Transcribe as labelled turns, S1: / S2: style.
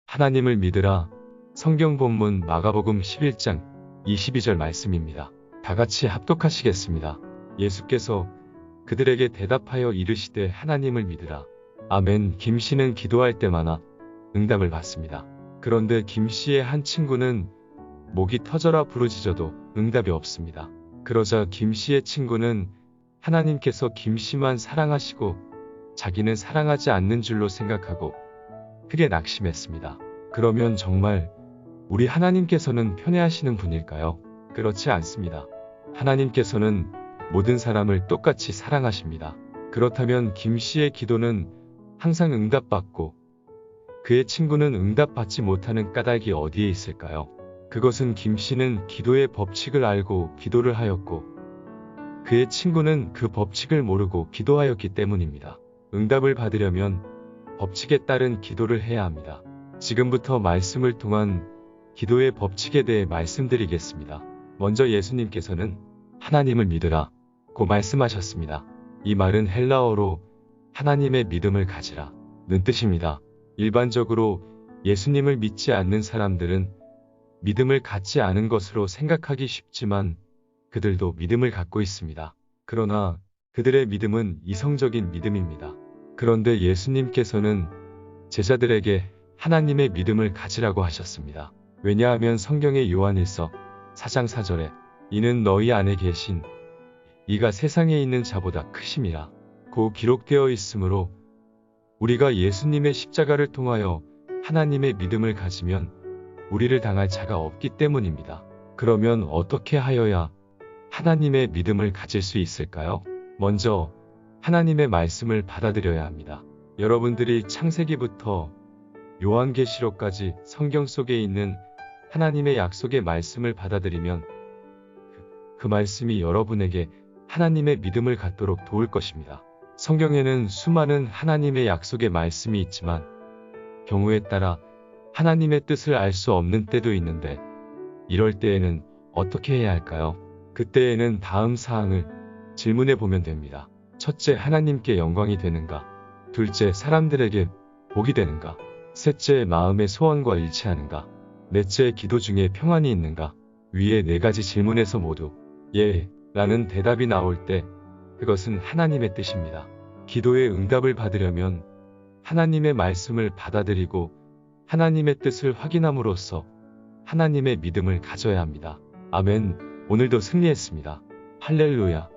S1: 하나님을 믿으라. 성경 본문 마가복음 11장 22절 말씀입니다. 다 같이 합독하시겠습니다. 예수께서 그들에게 대답하여 이르시되 하나님을 믿으라. 아멘. 김씨는 기도할 때마다 응답을 받습니다. 그런데 김씨의 한 친구는 목이 터져라 부르짖어도 응답이 없습니다. 그러자 김씨의 친구는 하나님께서 김씨만 사랑하시고 자기는 사랑하지 않는 줄로 생각하고 크게 낙심했습니다. 그러면 정말 우리 하나님께서는 편애하시는 분일까요? 그렇지 않습니다. 하나님께서는 모든 사람을 똑같이 사랑하십니다. 그렇다면 김씨의 기도는 항상 응답받고 그의 친구는 응답받지 못하는 까닭이 어디에 있을까요? 그것은 김씨는 기도의 법칙을 알고 기도를 하였고 그의 친구는 그 법칙을 모르고 기도하였기 때문입니다. 응답을 받으려면 법칙에 따른 기도를 해야 합니다. 지금부터 말씀을 통한 기도의 법칙에 대해 말씀드리겠습니다. 먼저 예수님께서는 하나님을 믿으라 고 말씀하셨습니다. 이 말은 헬라어로 하나님의 믿음을 가지라 는 뜻입니다. 일반적으로 예수님을 믿지 않는 사람들은 믿음을 갖지 않은 것으로 생각하기 쉽지만 그들도 믿음을 갖고 있습니다. 그러나 그들의 믿음은 이성적인 믿음입니다. 그런데 예수님께서는 제자들에게 하나님의 믿음을 가지라고 하셨습니다. 왜냐하면 성경의 요한일서 4장 4절에 이는 너희 안에 계신 이가 세상에 있는 자보다 크심이라 고 기록되어 있으므로 우리가 예수님의 십자가를 통하여 하나님의 믿음을 가지면 우리를 당할 자가 없기 때문입니다. 그러면 어떻게 하여야 하나님의 믿음을 가질 수 있을까요? 먼저 하나님의 말씀을 받아들여야 합니다. 여러분들이 창세기부터 요한계시록까지 성경 속에 있는 하나님의 약속의 말씀을 받아들이면 그 말씀이 여러분에게 하나님의 믿음을 갖도록 도울 것입니다. 성경에는 수많은 하나님의 약속의 말씀이 있지만 경우에 따라 하나님의 뜻을 알 수 없는 때도 있는데 이럴 때에는 어떻게 해야 할까요? 그때에는 다음 사항을 질문해 보면 됩니다. 첫째, 하나님께 영광이 되는가? 둘째, 사람들에게 복이 되는가? 셋째, 마음의 소원과 일치하는가? 넷째, 기도 중에 평안이 있는가? 위의 네 가지 질문에서 모두 예 라는 대답이 나올 때 그것은 하나님의 뜻입니다. 기도의 응답을 받으려면 하나님의 말씀을 받아들이고 하나님의 뜻을 확인함으로써 하나님의 믿음을 가져야 합니다. 아멘. 오늘도 승리했습니다. 할렐루야.